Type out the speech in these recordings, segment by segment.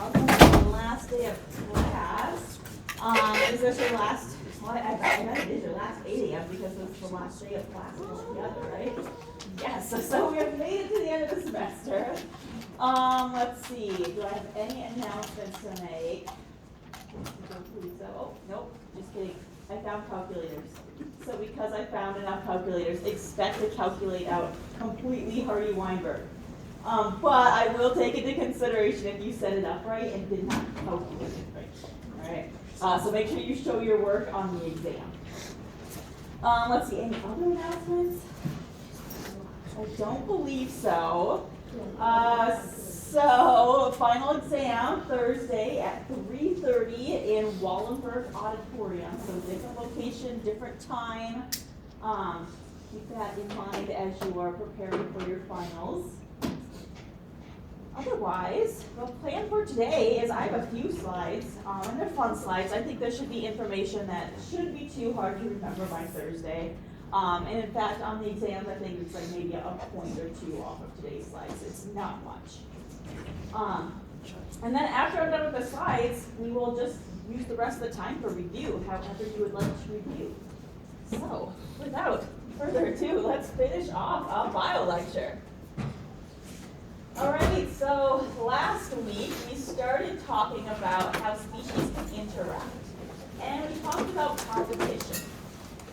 welcome to the last day of class. Is this your last, well, I bet it is your last 8 a.m. because it's the last day of class altogether, right? Yes, so we have made it to the end of the semester. Let's see, do I have any announcements to make? I don't believe so. Oh, nope, just kidding. I found calculators. So because I found enough calculators, expect to calculate out completely Hardy Weinberg. But I will take into consideration if you set it up right and did not calculate it right. Alright, so make sure you show your work on the exam. Let's see, any other announcements? I don't believe so. So final exam Thursday at 3:30 in Wallenberg Auditorium. So different location, different time. Keep that in mind as you are preparing for your finals. Otherwise, the plan for today is I have a few slides, and they're fun slides. I think there should be information that shouldn't be too hard to remember by Thursday. And in fact, on the exams, I think it's like maybe a point or two off of today's slides. It's not much. And then after I'm done with the slides, we will just use the rest of the time for review, however you would like to review. So, without further ado, let's finish off a bio lecture. Alright, so last week we started talking about how species can interact. And we talked about competition,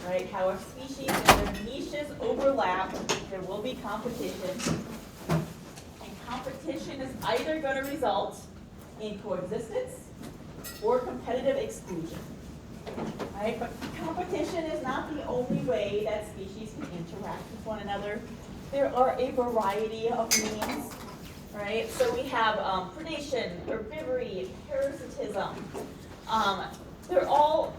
right? How if species and their niches overlap, there will be competition. And competition is either going to result in coexistence or competitive exclusion. Right? But competition is not the only way that species can interact with one another. There are a variety of means. Right, so we have predation, herbivory, parasitism. They're all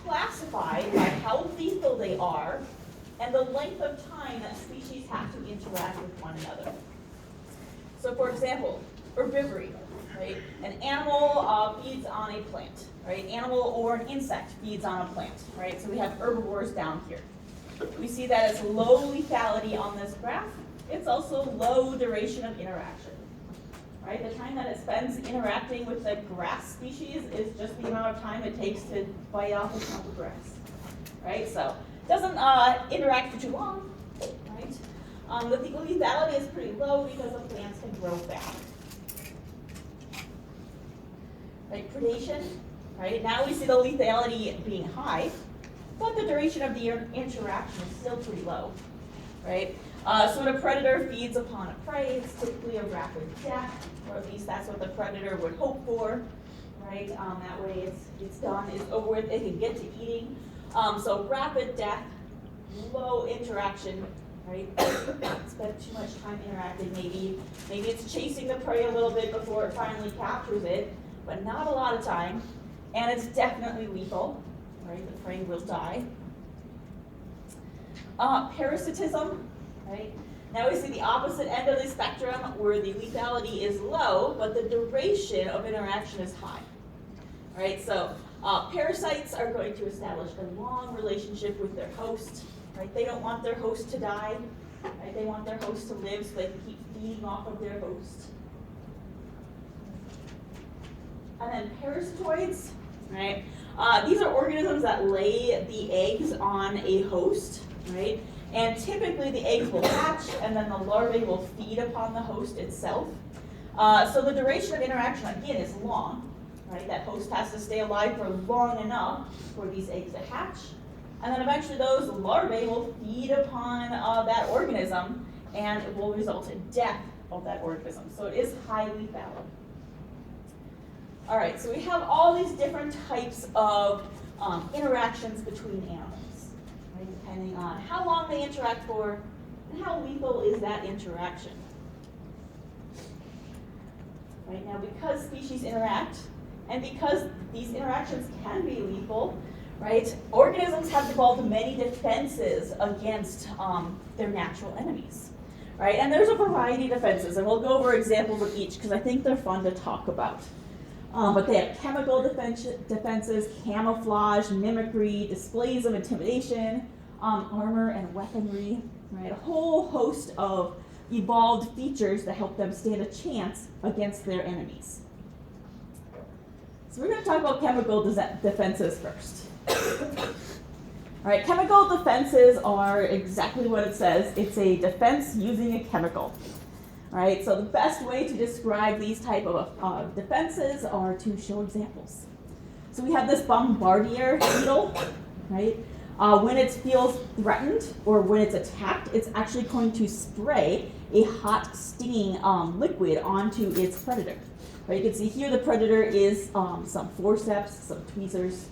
classified by how lethal they are and the length of time that species have to interact with one another. So for example, herbivory, right? An animal feeds on a plant, right? Animal or an insect feeds on a plant, right? So we have herbivores down here. We see that as low lethality on this graph. It's also low duration of interaction, right? The time that it spends interacting with the grass species is just the amount of time it takes to bite off a chunk of grass, right? So it doesn't interact for too long, right? The lethality is pretty low because the plants can grow fast. Right, predation, right? Now we see the lethality being high, but the duration of the interaction is still pretty low, right? So when a predator feeds upon a prey, it's typically a rapid death, or at least that's what the predator would hope for, right? That way it's done, it's over with, it can get to eating. So rapid death, low interaction, right? Spend too much time interacting, maybe it's chasing the prey a little bit before it finally captures it, but not a lot of time, and it's definitely lethal, right? The prey will die. Parasitism. Right? Now we see the opposite end of the spectrum where the lethality is low, but the duration of interaction is high. Right? So parasites are going to establish a long relationship with their host. Right? They don't want their host to die. Right? They want their host to live so they can keep feeding off of their host. And then parasitoids. Right? These are organisms that lay the eggs on a host. Right? And typically the eggs will hatch and then the larvae will feed upon the host itself. So the duration of interaction, again, is long, right? That host has to stay alive for long enough for these eggs to hatch. And then eventually those larvae will feed upon that organism and it will result in death of that organism. So it is highly valid. All right, so we have all these different types of interactions between animals. Depending on how long they interact for and how lethal is that interaction. Right now, because species interact and because these interactions can be lethal, right, organisms have developed many defenses against their natural enemies. Right, and there's a variety of defenses, and we'll go over examples of each because I think they're fun to talk about. But they have chemical defenses, camouflage, mimicry, displays of intimidation, armor and weaponry, right? A whole host of evolved features that help them stand a chance against their enemies. So we're going to talk about chemical defenses first. All right, chemical defenses are exactly what it says. It's a defense using a chemical. All right, so the best way to describe these type of defenses are to show examples. So we have this bombardier beetle, right? When it feels threatened or when it's attacked, it's actually going to spray a hot, stinging liquid onto its predator. Right? You can see here the predator is some forceps, some tweezers,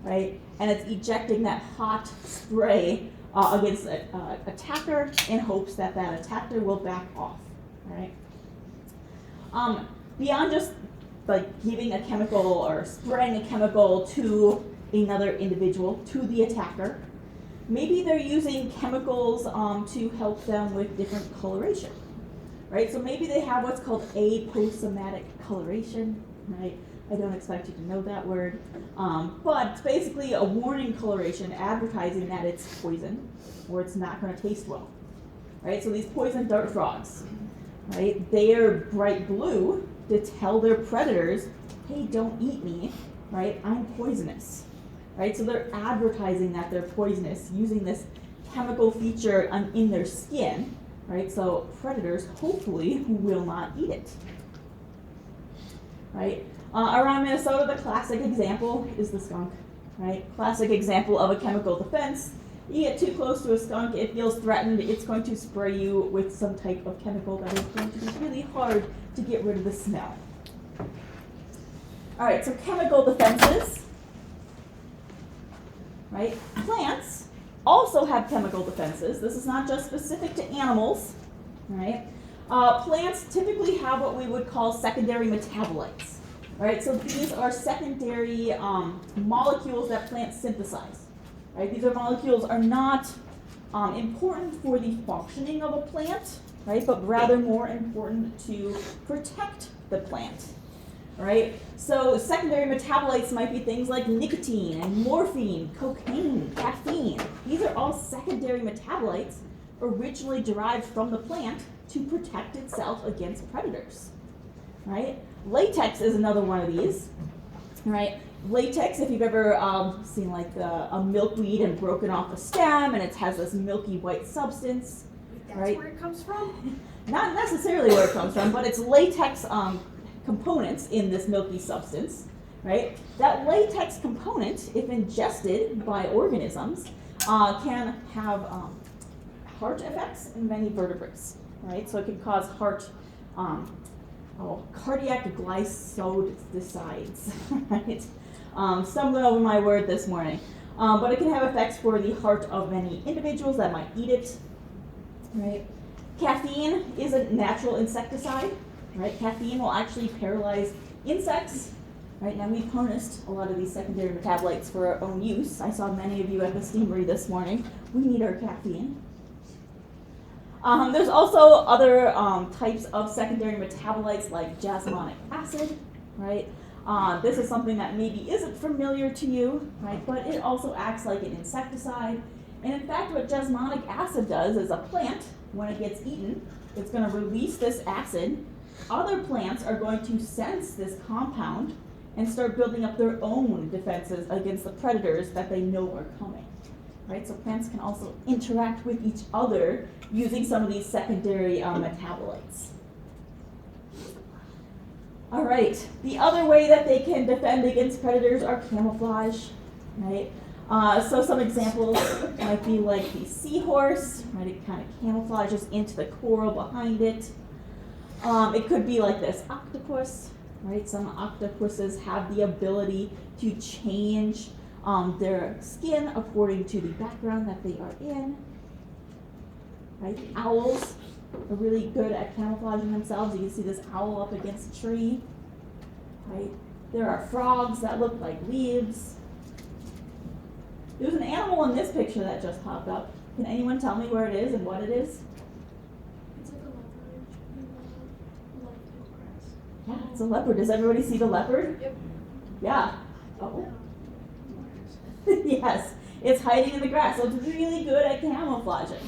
right? And it's ejecting that hot spray against an attacker in hopes that that attacker will back off, right? Beyond just like giving a chemical or spraying a chemical to another individual, to the attacker, maybe they're using chemicals to help them with different coloration, right? So maybe they have what's called aposematic coloration, right? I don't expect you to know that word, but it's basically a warning coloration advertising that it's poison or it's not going to taste well, right? So these poison dart frogs, right? They are bright blue to tell their predators, hey, don't eat me, right? I'm poisonous, right? So they're advertising that they're poisonous using this chemical feature in their skin, right? So predators, hopefully, will not eat it, right? Around Minnesota, the classic example is the skunk, right? Classic example of a chemical defense. You get too close to a skunk, it feels threatened, it's going to spray you with some type of chemical that is going to be really hard to get rid of the smell. All right, so chemical defenses, right? Plants also have chemical defenses. This is not just specific to animals, right? Plants typically have what we would call secondary metabolites. Right, so these are secondary molecules that plants synthesize. Right, these are molecules are not important for the functioning of a plant, right, but rather more important to protect the plant. Right, so secondary metabolites might be things like nicotine and morphine, cocaine, caffeine. These are all secondary metabolites originally derived from the plant to protect itself against predators. Right. Latex is another one of these, right? Latex, if you've ever seen like a milkweed and broken off a stem and it has this milky white substance, That's right? where it comes from? Not necessarily where it comes from, but it's latex components in this milky substance, right? That latex component, if ingested by organisms, can have heart effects in many vertebrates, right? So it can cause heart cardiac glycosides, right? Stumbling over my word this morning. But it can have effects for the heart of many individuals that might eat it, right? Caffeine is a natural insecticide, right? Caffeine will actually paralyze insects, right? Now we've harnessed a lot of these secondary metabolites for our own use. I saw many of you at the steamery this morning. We need our caffeine. There's also other types of secondary metabolites like jasmonic acid, right? This is something that maybe isn't familiar to you, right? But it also acts like an insecticide. And in fact, what jasmonic acid does is a plant, when it gets eaten, it's going to release this acid. Other plants are going to sense this compound and start building up their own defenses against the predators that they know are coming. Right, so plants can also interact with each other using some of these secondary metabolites. All right, the other way that they can defend against predators are camouflage, right? So some examples might be like the seahorse, right? It kind of camouflages into the coral behind it. It could be like this octopus, right? Some octopuses have the ability to change their skin according to the background that they are in. Right? Owls are really good at camouflaging themselves. You can see this owl up against a tree. Right? There are frogs that look like leaves. There's an animal in this picture that just popped up. Can anyone tell me where it is and what it is? It's like a leopard. Grass. Yeah, it's a leopard. Does everybody see the leopard? Yep. Yeah. Oh. Yes, it's hiding in the grass, so it's really good at camouflaging,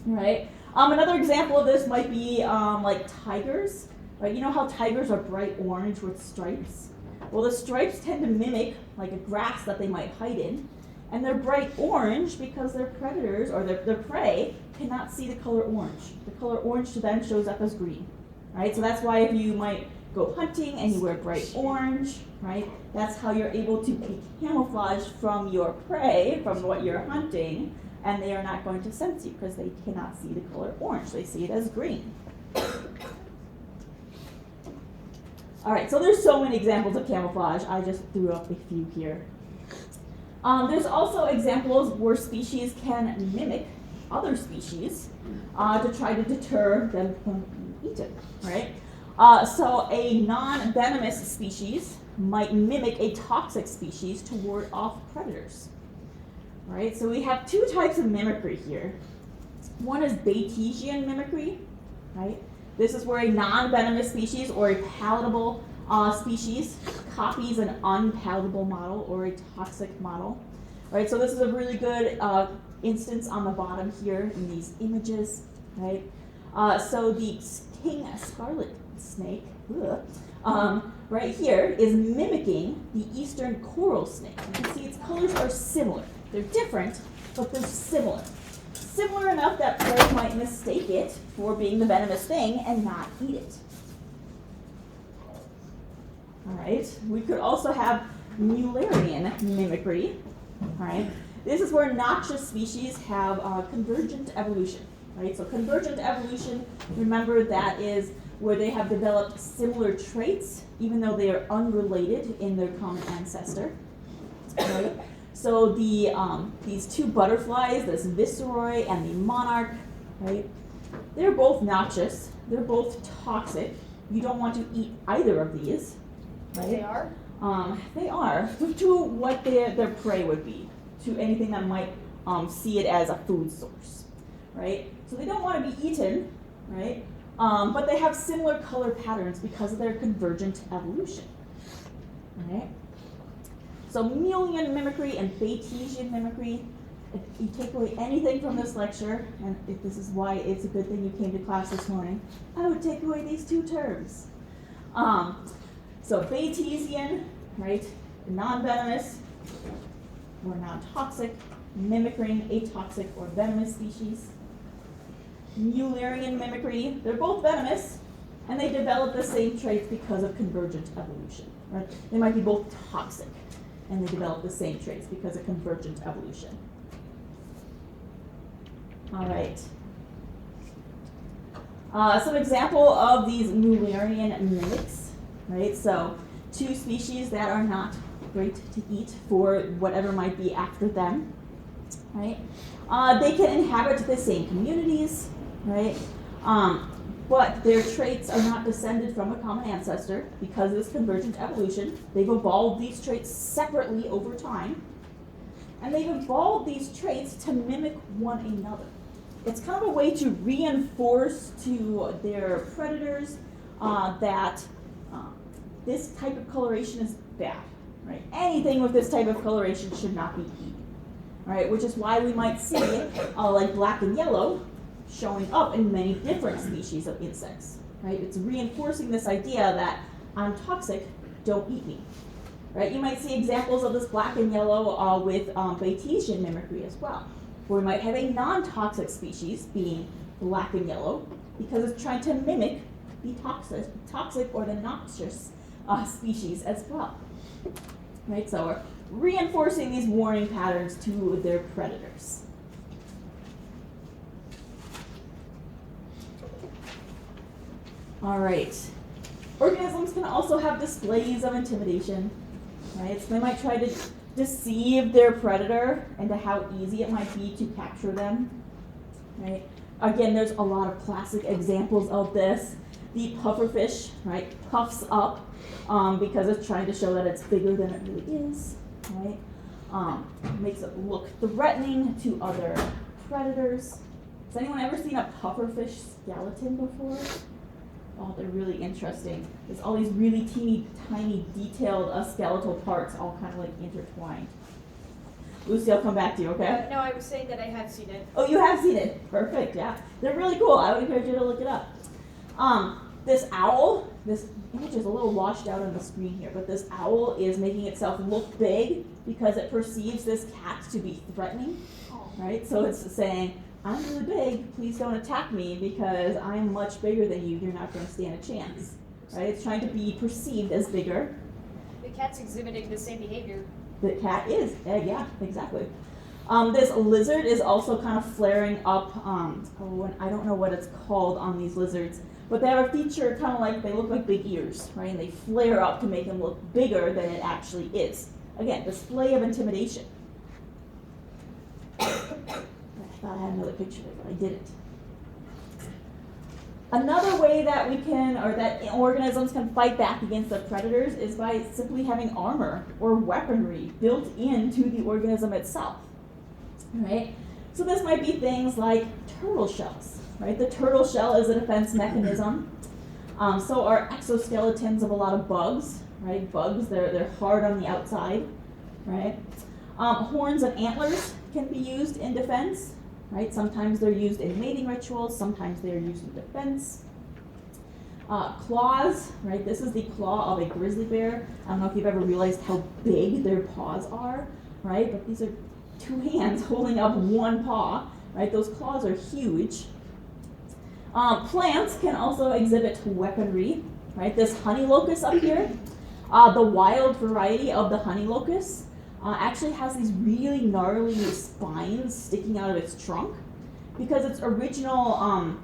right? Another example of this might be like tigers, right? You know how tigers are bright orange with stripes? Well, the stripes tend to mimic like a grass that they might hide in, and they're bright orange because their predators or their prey cannot see the color orange. The color orange to them shows up as green, right? So that's why if you might go hunting and you wear bright orange, right? That's how you're able to be camouflaged from your prey, from what you're hunting, and they are not going to sense you because they cannot see the color orange. They see it as green. All right, so there's so many examples of camouflage. I just threw up a few here. There's also examples where species can mimic other species to try to deter them from being eaten, right? So a non-venomous species might mimic a toxic species to ward off predators, right? So we have two types of mimicry here. One is Bayesian mimicry, right? This is where a non-venomous species or a palatable species copies an unpalatable model or a toxic model, right? So this is a really good instance on the bottom here in these images, right? So the king scarlet snake, right here, is mimicking the eastern coral snake. You can see its colors are similar. They're different, but they're similar. Similar enough that prey might mistake it for being the venomous thing and not eat it. All right. We could also have Mullerian mimicry. All right. This is where noxious species have convergent evolution. Right. So convergent evolution, remember, that is where they have developed similar traits, even though they are unrelated in their common ancestor. Right. So these two butterflies, this Viceroy and the Monarch, right? They're both noxious. They're both toxic. You don't want to eat either of these, right? They are? They are to what their prey would be, to anything that might see it as a food source, right? So they don't want to be eaten, right? But they have similar color patterns because of their convergent evolution, right? So Mullerian mimicry and Bayesian mimicry, if you take away anything from this lecture, and if this is why it's a good thing you came to class this morning, I would take away these two terms. So Bayesian, right, non-venomous or non-toxic, mimicking a toxic or venomous species. Mullerian mimicry, they're both venomous, and they develop the same traits because of convergent evolution, right? They might be both toxic, and they develop the same traits because of convergent evolution. All right. Some example of these Mullerian mimics, right? So two species that are not great to eat for whatever might be after them, right? They can inhabit the same communities, right? But their traits are not descended from a common ancestor because of this convergent evolution. They've evolved these traits separately over time, and they've evolved these traits to mimic one another. It's kind of a way to reinforce to their predators that this type of coloration is bad, right? Anything with this type of coloration should not be eaten, right? Which is why we might see like black and yellow showing up in many different species of insects, right? It's reinforcing this idea that I'm toxic, don't eat me, right? You might see examples of this black and yellow with Bayesian mimicry as well, where we might have a non-toxic species being black and yellow because it's trying to mimic the toxic or the noxious species as well, right? So we're reinforcing these warning patterns to their predators. All right. Organisms can also have displays of intimidation, right? So they might try to deceive their predator into how easy it might be to capture them, right? Again, there's a lot of classic examples of this. The pufferfish, right, puffs up because it's trying to show that it's bigger than it really is, right? Makes it look threatening to other predators. Has anyone ever seen a pufferfish skeleton before? Oh, they're really interesting. There's all these really teeny, tiny, detailed skeletal parts all kind of like intertwined. Lucy, I'll come back to you, okay? No, I was saying that I have seen it. Oh, you have seen it. Perfect, yeah. They're really cool. I would encourage you to look it up. This owl, this image is a little washed out on the screen here, but this owl is making itself look big because it perceives this cat to be threatening, right? So it's saying, I'm really big, please don't attack me because I'm much bigger than you, you're not going to stand a chance, right? It's trying to be perceived as bigger. The cat's exhibiting the same behavior. The cat is, yeah, exactly. This lizard is also kind of flaring up, and I don't know what it's called on these lizards, but they have a feature kind of like, they look like big ears, right? And they flare up to make them look bigger than it actually is. Again, display of intimidation. I thought I had another picture there, but I didn't. Another way that we can, or that organisms can fight back against the predators is by simply having armor or weaponry built into the organism itself, right? So this might be things like turtle shells, right? The turtle shell is a defense mechanism. So are exoskeletons of a lot of bugs, right? Bugs, they're hard on the outside, right? Horns and antlers can be used in defense, right? Sometimes they're used in mating rituals, sometimes they're used in defense. Claws, right? This is the claw of a grizzly bear. I don't know if you've ever realized how big their paws are, right? But these are two hands holding up one paw, right? Those claws are huge. Plants can also exhibit weaponry, right? This honey locust up here, the wild variety of the honey locust, actually has these really gnarly spines sticking out of its trunk because its original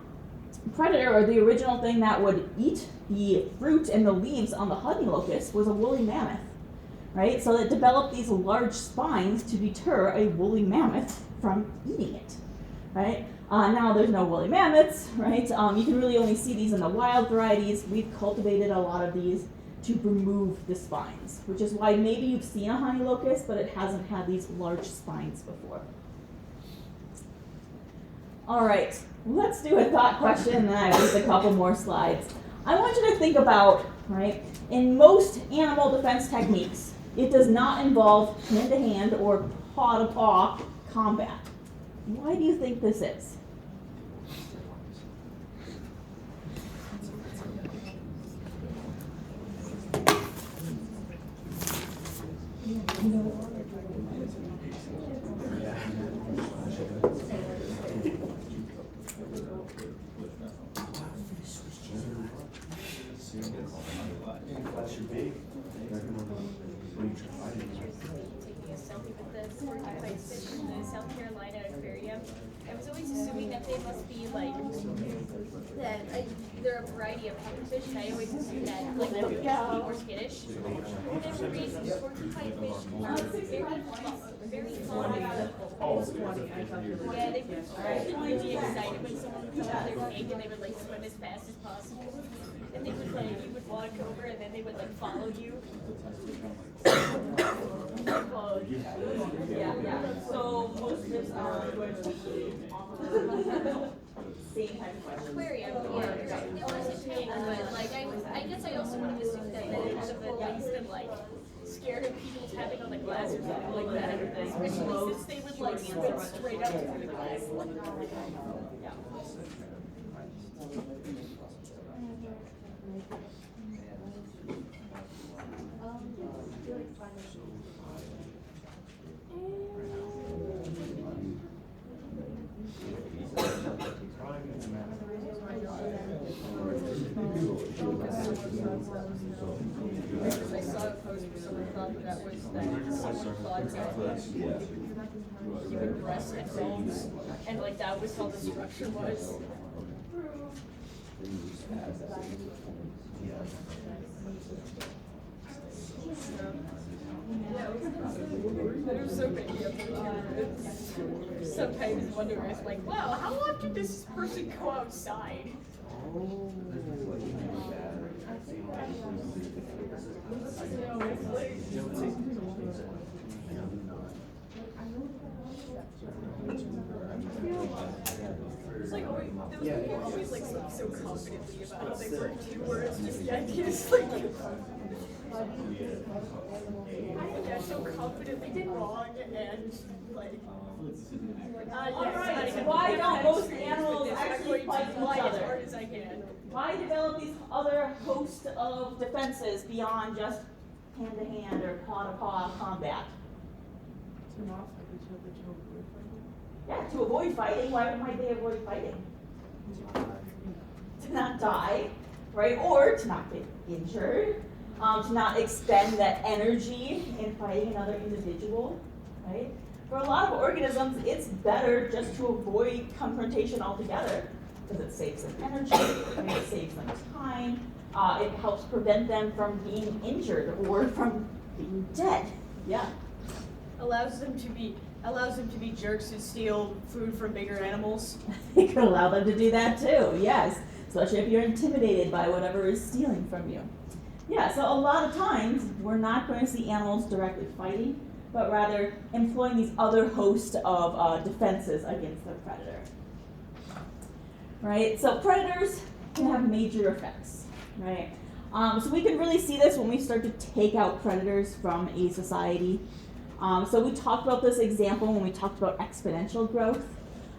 predator, or the original thing that would eat the fruit and the leaves on the honey locust, was a woolly mammoth, right? So it developed these large spines to deter a woolly mammoth from eating it, right? Now there's no woolly mammoths, right? You can really only see these in the wild varieties. We've cultivated a lot of these to remove the spines, which is why maybe you've seen a honey locust, but it hasn't had these large spines before. All right, let's do a thought question, and then I have just a couple more slides. I want you to think about, right, in most animal defense techniques, it does not involve hand-to-hand or paw-to-paw combat. Why do you think this is? Taking a selfie with the porcupine fish in the South Carolina aquarium. I was always assuming that they must be like they're a variety of pufferfish, and I always assumed that like they would just be more skittish. For whatever reason, porcupine fish are very fond of yeah, they would really excited when someone would come out of their tank and they would like swim as fast as possible. And they would like, you would walk over and then they would like follow you. Yeah. So most of this are going to be same type of question. Aquarium, yeah. It was a tank, but like I guess I also would have assumed that they would have at least been like scared of people tapping on the glass or something like that. Especially since they would like swim straight up to the glass. Yeah. I saw a post where someone thought that was that someone thought that human breast and bones, and like that was how the structure was. There's so many of them. Sometimes wonder if like, wow, how often does this person go outside? It's like always, those people always like speak so confidently about how they learn 2 words, just the idea is like yeah, so confidently wrong and like Alright, why don't most animals actually fight each as other? hard as I can. Why develop these other host of defenses beyond just hand-to-hand or paw-to-paw combat? Yeah, to avoid fighting. Why might they avoid fighting? To not die, right? Or to not get injured, to not expend that energy in fighting another individual, right? For a lot of organisms, it's better just to avoid confrontation altogether because it saves them energy, right? It saves them time, it helps prevent them from being injured or from being dead. Yeah. Allows them to be jerks who steal food from bigger animals. It could allow them to do that too, yes. Especially if you're intimidated by whatever is stealing from you. Yeah, so a lot of times we're not going to see animals directly fighting, but rather employing these other hosts of defenses against their predator. Right, so predators can have major effects, right? So we can really see this when we start to take out predators from a society. So we talked about this example when we talked about exponential growth.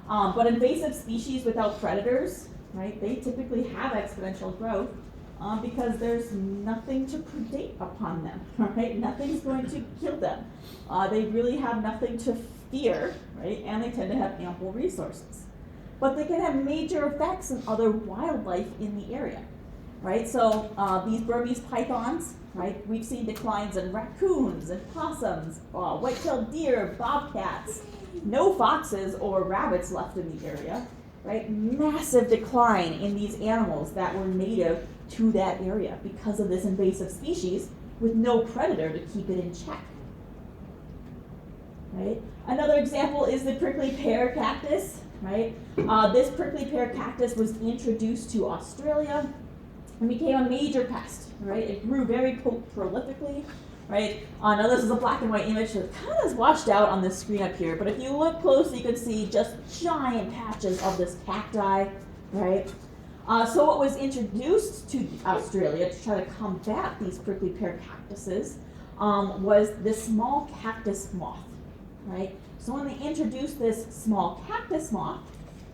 But invasive species without predators, right, they typically have exponential growth because there's nothing to predate upon them, right? Nothing's going to kill them. They really have nothing to fear, right? And they tend to have ample resources. But they can have major effects on other wildlife in the area, right? So these Burmese pythons, right? We've seen declines in raccoons and possums, white-tailed deer, bobcats, no foxes or rabbits left in the area, right? Massive decline in these animals that were native to that area because of this invasive species with no predator to keep it in check, right? Another example is the prickly pear cactus, right? This prickly pear cactus was introduced to Australia and became a major pest, right? It grew very prolifically, right? Now this is a black and white image, so it kind of is washed out on this screen up here, but if you look closely, you can see just giant patches of this cacti, right? So it was introduced to Australia to try to combat these prickly pear cactuses was this small cactus moth, right? So when they introduced this small cactus moth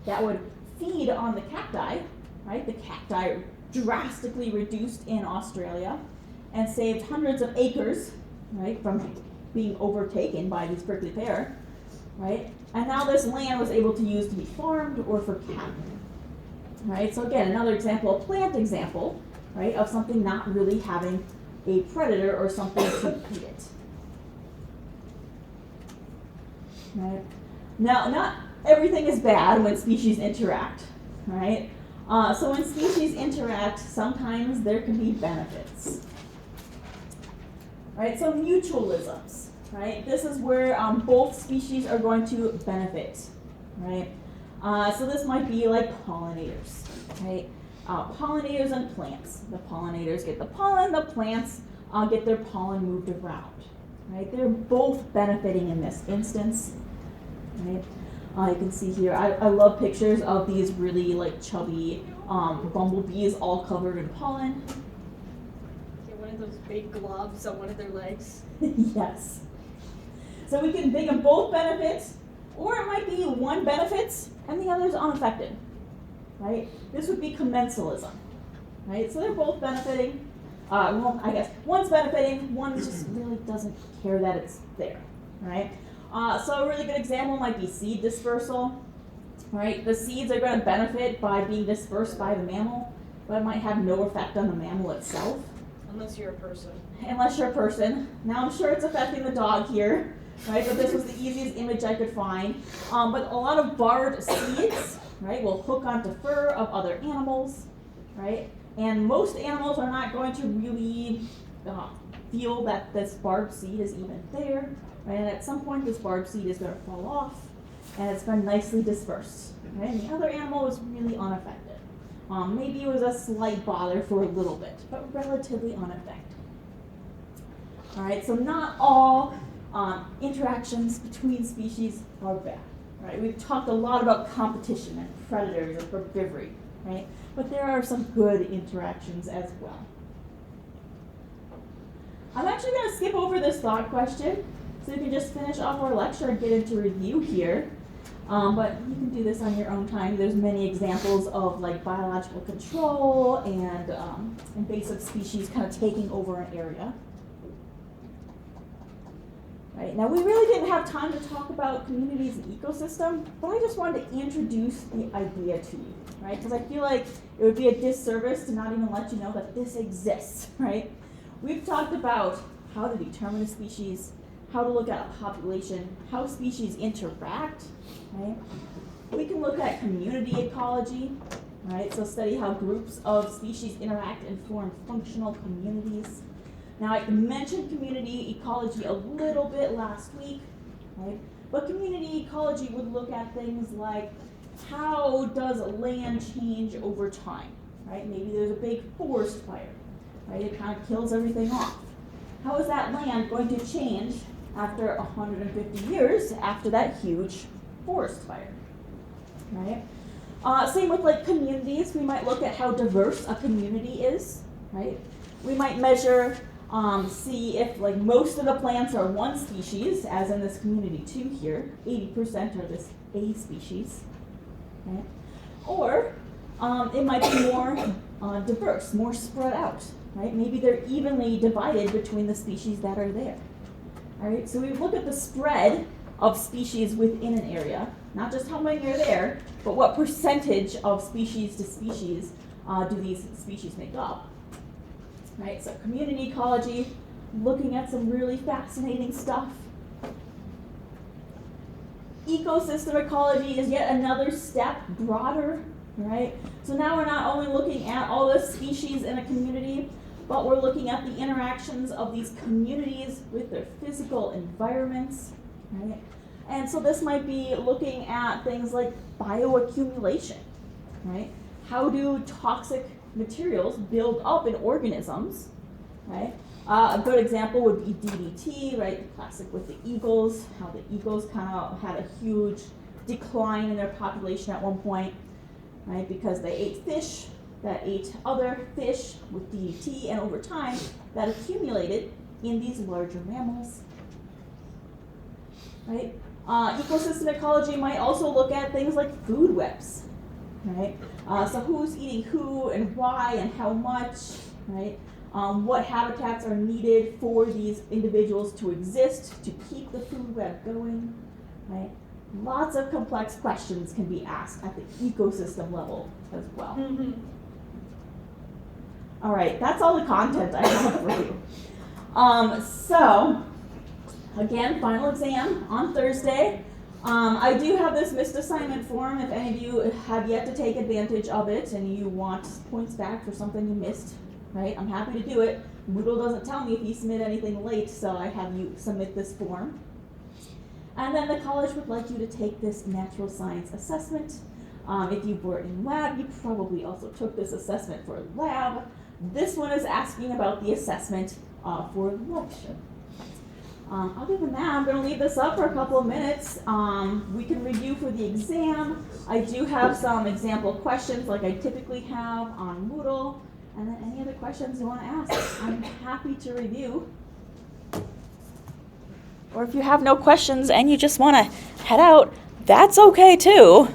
that would feed on the cacti, right? The cacti drastically reduced in Australia and saved hundreds of acres, right, from being overtaken by these prickly pear, right? And now this land was able to use to be farmed or for cattle, right? So again, another example, a plant example, right, of something not really having a predator or something to eat it. Right? Now, not everything is bad when species interact, right? So when species interact, sometimes there can be benefits. Right, so mutualisms, right? This is where both species are going to benefit, right? So this might be like pollinators, right? Pollinators and plants. The pollinators get the pollen, the plants get their pollen moved around, right? They're both benefiting in this instance, right? You can see here, I love pictures of these really like chubby bumblebees all covered in pollen. One of those big globs on one of their legs. Yes. So they can both benefit, or it might be one benefits and the other's unaffected, right? This would be commensalism, right? So they're both benefiting. Well, I guess one's benefiting, one just really doesn't care that it's there, right? So a really good example might be seed dispersal, right? The seeds are going to benefit by being dispersed by the mammal, but it might have no effect on the mammal itself. Unless you're a person. Unless you're a person. Now I'm sure it's affecting the dog here, right? But this was the easiest image I could find. But a lot of barred seeds, right, will hook onto fur of other animals, right? And most animals are not going to really feel that this barbed seed is even there, right? And at some point this barbed seed is going to fall off and it's been nicely dispersed, right? And the other animal was really unaffected. Maybe it was a slight bother for a little bit, but relatively unaffected. All right, so not all interactions between species are bad, right? We've talked a lot about competition and predators and herbivory, right? But there are some good interactions as well. I'm actually going to skip over this thought question so we can just finish off our lecture and get into review here. But you can do this on your own time. There's many examples of like biological control and invasive species kind of taking over an area. Right, now we really didn't have time to talk about communities and ecosystem, but I just wanted to introduce the idea to you, right? Because I feel like it would be a disservice to not even let you know that this exists, right? We've talked about how to determine a species, how to look at a population, how species interact, right? We can look at community ecology, right? So study how groups of species interact and form functional communities. Now, I mentioned community ecology a little bit last week, right? But community ecology would look at things like how does land change over time, right? Maybe there's a big forest fire, right? It kind of kills everything off. How is that land going to change after 150 years after that huge forest fire, right? Same with like communities. We might look at how diverse a community is, right? We might measure see if like most of the plants are one species, as in this community 2 here, 80% are this A species, right? Or it might be more diverse, more spread out, right? Maybe they're evenly divided between the species that are there, all right? So we look at the spread of species within an area, not just how many are there, but what percentage of species to species do these species make up. Right, so community ecology, looking at some really fascinating stuff. Ecosystem ecology is yet another step broader, right? So now we're not only looking at all the species in a community, but we're looking at the interactions of these communities with their physical environments, right? And so this might be looking at things like bioaccumulation, right? How do toxic materials build up in organisms, right? A good example would be DDT, right? The classic with the eagles, how the eagles kind of had a huge decline in their population at one point, right? Because they ate fish that ate other fish with DDT, and over time that accumulated in these larger mammals, right? Ecosystem ecology might also look at things like food webs, right? So who's eating who and why and how much, right? What habitats are needed for these individuals to exist to keep the food web going, right? Lots of complex questions can be asked at the ecosystem level as well. Mm-hmm. All right, that's all the content I have for you. So, again, final exam on Thursday. I do have this missed assignment form if any of you have yet to take advantage of it and you want points back for something you missed, right? I'm happy to do it. Moodle doesn't tell me if you submit anything late, so I have you submit this form. And then the college would like you to take this natural science assessment. If you were in lab, you probably also took this assessment for lab. This one is asking about the assessment for motion. Other than that, I'm going to leave this up for a couple of minutes. We can review for the exam. I do have some example questions like I typically have on Moodle. And then any other questions you want to ask, I'm happy to review. Or if you have no questions and you just want to head out, that's okay too.